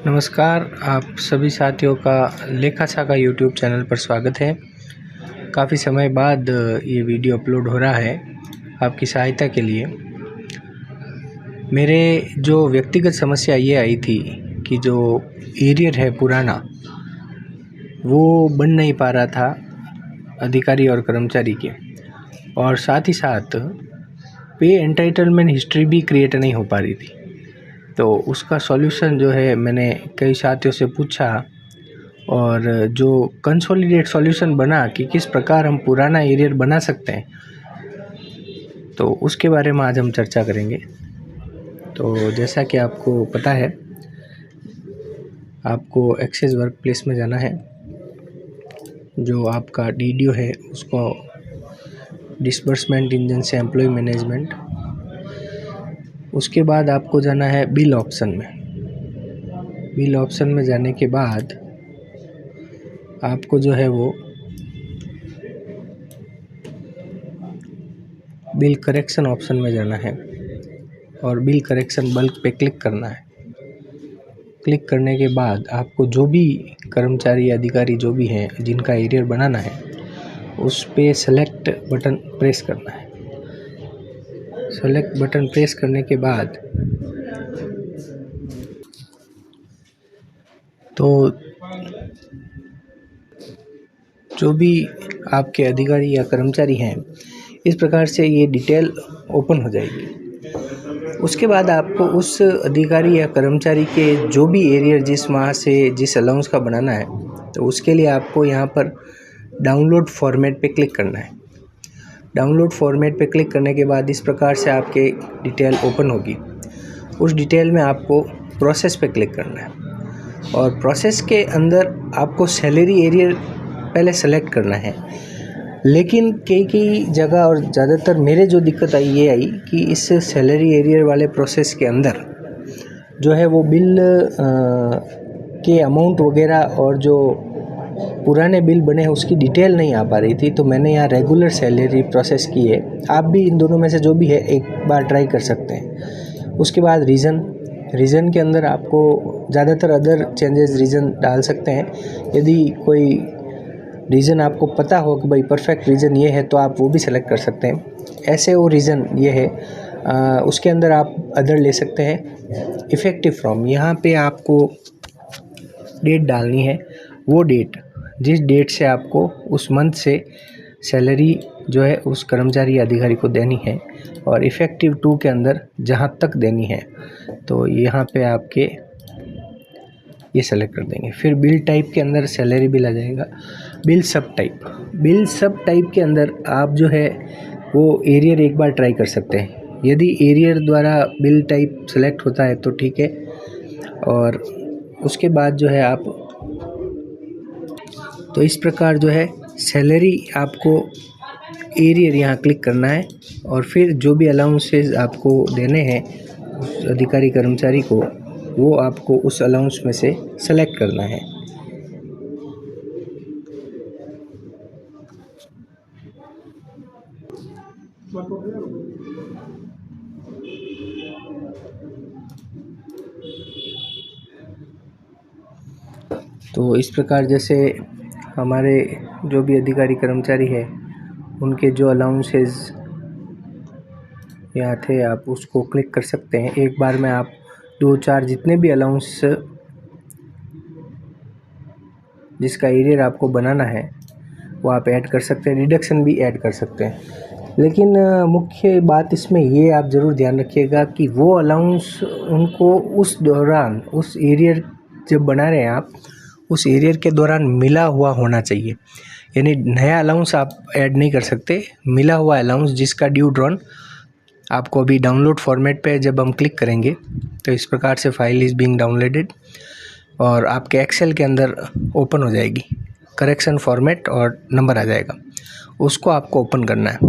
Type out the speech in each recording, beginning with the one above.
नमस्कार, आप सभी साथियों का लेखा का यूट्यूब चैनल पर स्वागत है। काफ़ी समय बाद ये वीडियो अपलोड हो रहा है आपकी सहायता के लिए। मेरे जो व्यक्तिगत समस्या ये आई थी कि जो एरियर है पुराना, वो बन नहीं पा रहा था अधिकारी और कर्मचारी के, और साथ ही साथ पे एंटाइटलमेंट हिस्ट्री भी क्रिएट नहीं हो पा रही थी। तो उसका सॉल्यूशन जो है मैंने कई साथियों से पूछा, और जो कंसोलिडेट सॉल्यूशन बना कि किस प्रकार हम पुराना एरियर बना सकते हैं, तो उसके बारे में आज हम चर्चा करेंगे। तो जैसा कि आपको पता है, आपको एक्सेस वर्क प्लेस में जाना है। जो आपका डीडीओ है उसको डिसबर्समेंट इंजन से एम्प्लॉय मैनेजमेंट, उसके बाद आपको जाना है बिल ऑप्शन में। बिल ऑप्शन में जाने के बाद आपको जो है वो बिल करेक्शन ऑप्शन में जाना है, और बिल करेक्शन बल्क पे क्लिक करना है। क्लिक करने के बाद आपको जो भी कर्मचारी अधिकारी जो भी हैं जिनका एरियर बनाना है, उस पे सेलेक्ट बटन प्रेस करना है। सेलेक्ट बटन प्रेस करने के बाद तो जो भी आपके अधिकारी या कर्मचारी हैं, इस प्रकार से ये डिटेल ओपन हो जाएगी। उसके बाद आपको उस अधिकारी या कर्मचारी के जो भी एरियर जिस माह से जिस अलाउंस का बनाना है, तो उसके लिए आपको यहाँ पर डाउनलोड फॉर्मेट पे क्लिक करना है। डाउनलोड फॉर्मेट पे क्लिक करने के बाद इस प्रकार से आपके डिटेल ओपन होगी। उस डिटेल में आपको प्रोसेस पे क्लिक करना है, और प्रोसेस के अंदर आपको सैलरी एरियर पहले सेलेक्ट करना है। लेकिन कई जगह और ज़्यादातर मेरे जो दिक्कत आई ये आई कि इस सैलरी एरियर वाले प्रोसेस के अंदर जो है वो बिल के अमाउंट वगैरह और जो पुराने बिल बने हैं उसकी डिटेल नहीं आ पा रही थी। तो मैंने यहाँ रेगुलर सैलरी प्रोसेस की है। आप भी इन दोनों में से जो भी है एक बार ट्राई कर सकते हैं। उसके बाद रीज़न के अंदर आपको ज़्यादातर अदर चेंजेस रीज़न डाल सकते हैं। यदि कोई रीज़न आपको पता हो कि भाई परफेक्ट रीज़न ये है, तो आप वो भी सेलेक्ट कर सकते हैं। ऐसे वो रीज़न ये है, उसके अंदर आप अदर ले सकते हैं। इफ़ेक्टिव फ्रॉम, यहाँ पे आपको डेट डालनी है। वो डेट जिस डेट से आपको उस मंथ से सैलरी जो है उस कर्मचारी या अधिकारी को देनी है, और इफ़ेक्टिव 2 के अंदर जहाँ तक देनी है, तो यहाँ पे आपके ये सेलेक्ट कर देंगे। फिर बिल टाइप के अंदर सैलरी बिल आ जाएगा। बिल सब टाइप के अंदर आप जो है वो एरियर एक बार ट्राई कर सकते हैं। यदि एरियर द्वारा बिल टाइप सेलेक्ट होता है तो ठीक है, और उसके बाद जो है आप तो इस प्रकार जो है सैलरी आपको एरियर यहाँ क्लिक करना है, और फिर जो भी अलाउंसेस आपको देने हैं उस अधिकारी कर्मचारी को, वो आपको उस अलाउंस में से सेलेक्ट करना है। तो इस प्रकार जैसे हमारे जो भी अधिकारी कर्मचारी है उनके जो अलाउंसेस यहाँ थे, आप उसको क्लिक कर सकते हैं। एक बार में आप 2-4 जितने भी अलाउंस जिसका एरियर आपको बनाना है वो आप ऐड कर सकते हैं। रिडक्शन भी ऐड कर सकते हैं। लेकिन मुख्य बात इसमें ये आप ज़रूर ध्यान रखिएगा कि वो अलाउंस उनको उस दौरान, उस एरियर जब बना रहे हैं आप, उस एरियर के दौरान मिला हुआ होना चाहिए। यानी नया अलाउंस आप ऐड नहीं कर सकते। मिला हुआ अलाउंस जिसका ड्यू ड्रॉन आपको अभी डाउनलोड फॉर्मेट पे जब हम क्लिक करेंगे, तो इस प्रकार से फाइल इज़ बीइंग डाउनलोडेड और आपके एक्सेल के अंदर ओपन हो जाएगी। करेक्शन फॉर्मेट और नंबर आ जाएगा, उसको आपको ओपन करना है।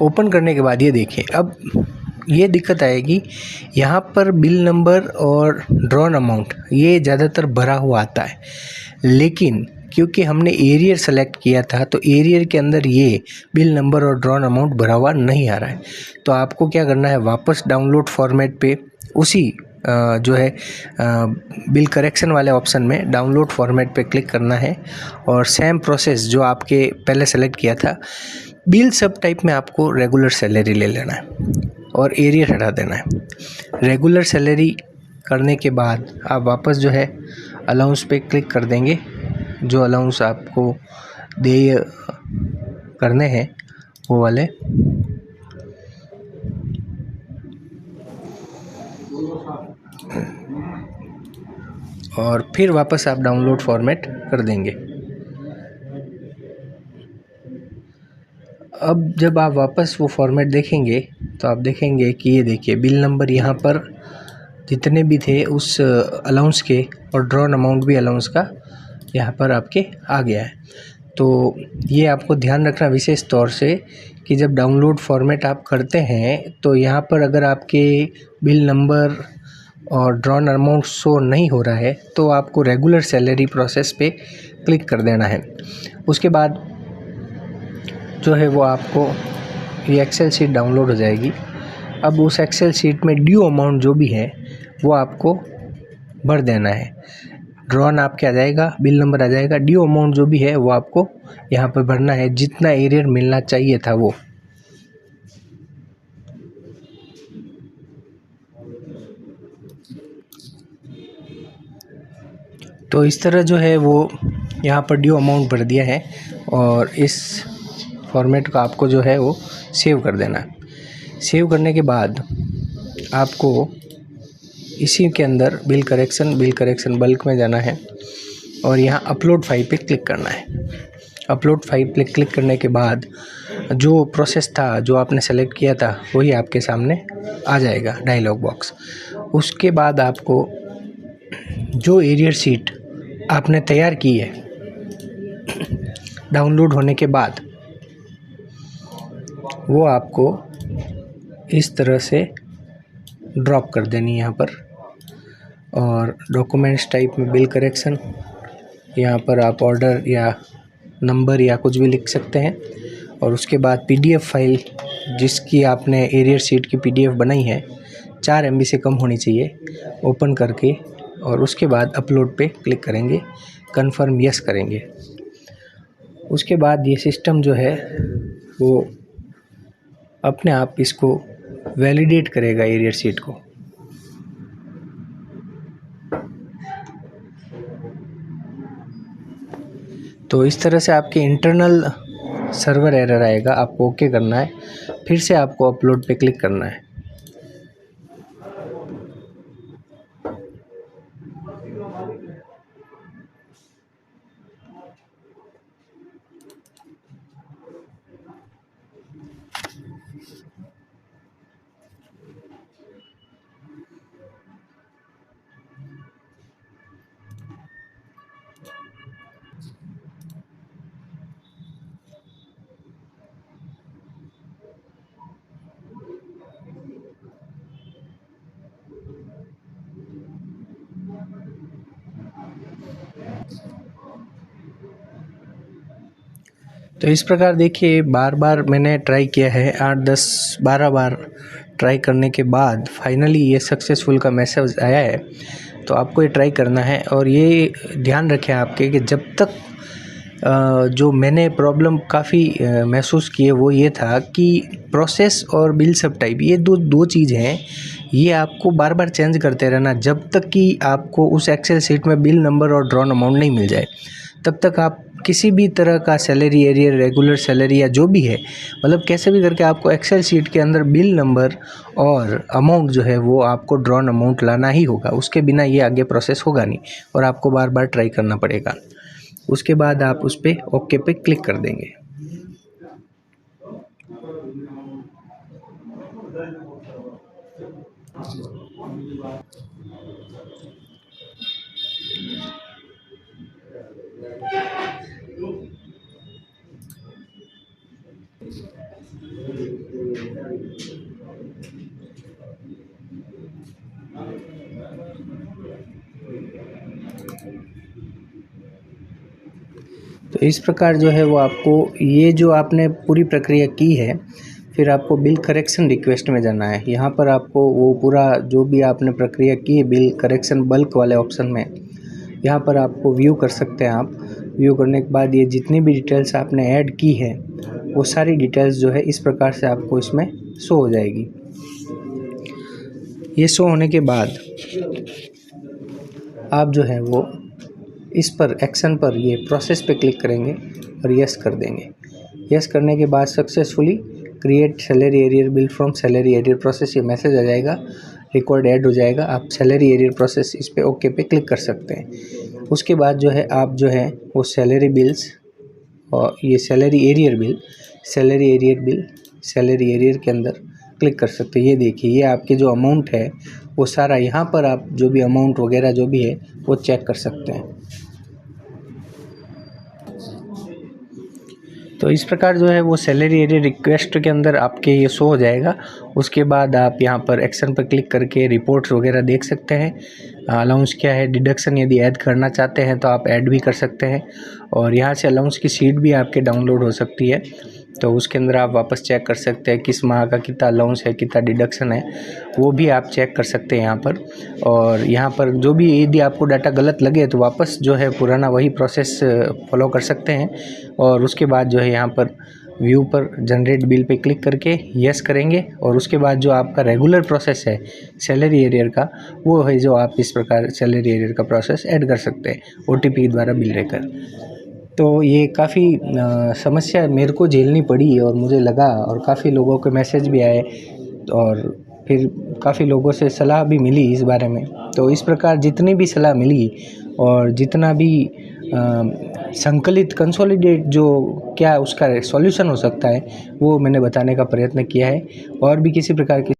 ओपन करने के बाद ये देखिए, अब ये दिक्कत आएगी, यहाँ पर बिल नंबर और ड्रॉन अमाउंट ये ज़्यादातर भरा हुआ आता है। लेकिन क्योंकि हमने एरियर सेलेक्ट किया था, तो एरियर के अंदर ये बिल नंबर और ड्रॉन अमाउंट भरा हुआ नहीं आ रहा है। तो आपको क्या करना है, वापस डाउनलोड फॉर्मेट पे उसी जो है बिल करेक्शन वाले ऑप्शन में डाउनलोड फॉर्मेट पे क्लिक करना है और सेम प्रोसेस जो आपके पहले सेलेक्ट किया था, बिल सब टाइप में आपको रेगुलर सैलरी ले लेना है और एरियर हटा देना है। रेगुलर सैलरी करने के बाद आप वापस जो है अलाउंस पे क्लिक कर देंगे, जो अलाउंस आपको देय करने हैं वो वाले, और फिर वापस आप डाउनलोड फॉर्मेट कर देंगे। अब जब आप वापस वो फॉर्मेट देखेंगे तो आप देखेंगे कि ये देखिए बिल नंबर यहाँ पर जितने भी थे उस अलाउंस के और ड्रॉन अमाउंट भी अलाउंस का यहाँ पर आपके आ गया है। तो ये आपको ध्यान रखना विशेष तौर से कि जब डाउनलोड फॉर्मेट आप करते हैं तो यहाँ पर अगर आपके बिल नंबर और ड्रॉन अमाउंट शो नहीं हो रहा है तो आपको रेगुलर सैलरी प्रोसेस पे क्लिक कर देना है। उसके बाद जो है वो आपको ये एक्सेल शीट डाउनलोड हो जाएगी। अब उस एक्सेल शीट में ड्यू अमाउंट जो भी है वो आपको भर देना है। ड्रॉन आपके आ जाएगा, बिल नंबर आ जाएगा, ड्यू अमाउंट जो भी है वो आपको यहाँ पर भरना है, जितना एरियर मिलना चाहिए था वो। तो इस तरह जो है वो यहाँ पर ड्यू अमाउंट भर दिया है और इस फॉर्मेट को आपको जो है वो सेव कर देना है। सेव करने के बाद आपको इसी के अंदर बिल करेक्शन बल्क में जाना है और यहाँ अपलोड फाइल पे क्लिक करना है। अपलोड फाइल पे क्लिक करने के बाद जो प्रोसेस था, जो आपने सेलेक्ट किया था, वही आपके सामने आ जाएगा डायलॉग बॉक्स। उसके बाद आपको जो एरियर शीट आपने तैयार की है डाउनलोड होने के बाद, वो आपको इस तरह से ड्रॉप कर देनी है यहाँ पर। और डॉक्यूमेंट्स टाइप में बिल करेक्शन, यहाँ पर आप ऑर्डर या नंबर या कुछ भी लिख सकते हैं। और उसके बाद पीडीएफ फाइल जिसकी आपने एरियर शीट की पीडीएफ बनाई है 4 MB से कम होनी चाहिए, ओपन करके और उसके बाद अपलोड पे क्लिक करेंगे, कन्फर्म यस करेंगे। उसके बाद ये सिस्टम जो है वो अपने आप इसको वैलिडेट करेगा एरियर शीट को। तो इस तरह से आपके इंटरनल सर्वर एरर आएगा, आपको ओके करना है, फिर से आपको अपलोड पे क्लिक करना है। तो इस प्रकार देखिए बार बार मैंने ट्राई किया है, 8, 10, 12 बार ट्राई करने के बाद फाइनली ये सक्सेसफुल का मैसेज आया है। तो आपको ये ट्राई करना है और ये ध्यान रखें आपके कि जब तक जो मैंने प्रॉब्लम काफ़ी महसूस किए वो ये था कि प्रोसेस और बिल सब टाइप, ये दो चीज़ हैं, ये आपको बार बार चेंज करते रहना जब तक कि आपको उस एक्सेल शीट में बिल नंबर और ड्रॉन अमाउंट नहीं मिल जाए। तब तक आप किसी भी तरह का सैलरी एरियर, रेगुलर सैलरी या जो भी है, मतलब कैसे भी करके आपको एक्सेल शीट के अंदर बिल नंबर और अमाउंट जो है वो आपको ड्रॉन अमाउंट लाना ही होगा। उसके बिना ये आगे प्रोसेस होगा नहीं और आपको बार बार ट्राई करना पड़ेगा। उसके बाद आप उस पर ओके पे क्लिक कर देंगे। तो इस प्रकार जो है वो आपको ये जो आपने पूरी प्रक्रिया की है, फिर आपको बिल करेक्शन रिक्वेस्ट में जाना है। यहाँ पर आपको वो पूरा जो भी आपने प्रक्रिया की है बिल करेक्शन बल्क वाले ऑप्शन में, यहाँ पर आपको व्यू कर सकते हैं। आप व्यू करने के बाद ये जितनी भी डिटेल्स आपने ऐड की है वो सारी डिटेल्स जो है इस प्रकार से आपको इसमें शो हो जाएगी। ये शो होने के बाद आप जो है वो इस पर एक्शन पर ये प्रोसेस पे क्लिक करेंगे और यस कर देंगे। यस करने के बाद successfully create salary arrear bill from salary arrear process, ये मैसेज आ जाएगा, रिकॉर्ड ऐड हो जाएगा। आप सैलरी एरियर प्रोसेस इस पे ओके पे क्लिक कर सकते हैं। उसके बाद जो है आप जो है वो सैलरी बिल्स और ये salary arrear bill salary arrear के अंदर क्लिक कर सकते हैं। ये देखिए, ये आपके जो अमाउंट है वो सारा यहाँ पर आप जो भी अमाउंट वगैरह जो भी है वो चेक कर सकते हैं। तो इस प्रकार जो है वो सैलरी एरियर रिक्वेस्ट के अंदर आपके ये शो हो जाएगा। उसके बाद आप यहाँ पर एक्शन पर क्लिक करके रिपोर्ट्स वगैरह देख सकते हैं। अलाउंस क्या है, डिडक्शन यदि ऐड करना चाहते हैं तो आप ऐड भी कर सकते हैं, और यहाँ से अलाउंस की शीट भी आपके डाउनलोड हो सकती है। तो उसके अंदर आप वापस चेक कर सकते हैं किस माह का कितना अलाउंस है, कितना डिडक्शन है, वो भी आप चेक कर सकते हैं यहाँ पर। और यहाँ पर जो भी यदि आपको डाटा गलत लगे तो वापस जो है पुराना वही प्रोसेस फॉलो कर सकते हैं। और उसके बाद जो है यहाँ पर व्यू पर जनरेट बिल पे क्लिक करके यस करेंगे, और उसके बाद जो आपका रेगुलर प्रोसेस है सैलरी एरियर का, वो है जो आप इस प्रकार सैलरी एरियर का प्रोसेस ऐड कर सकते हैं OTP द्वारा बिल लेकर। तो ये काफ़ी समस्या मेरे को झेलनी पड़ी और मुझे लगा, और काफ़ी लोगों के मैसेज भी आए और फिर काफ़ी लोगों से सलाह भी मिली इस बारे में। तो इस प्रकार जितनी भी सलाह मिली और जितना भी संकलित कंसोलिडेट जो क्या उसका सॉल्यूशन हो सकता है वो मैंने बताने का प्रयत्न किया है। और भी किसी प्रकार की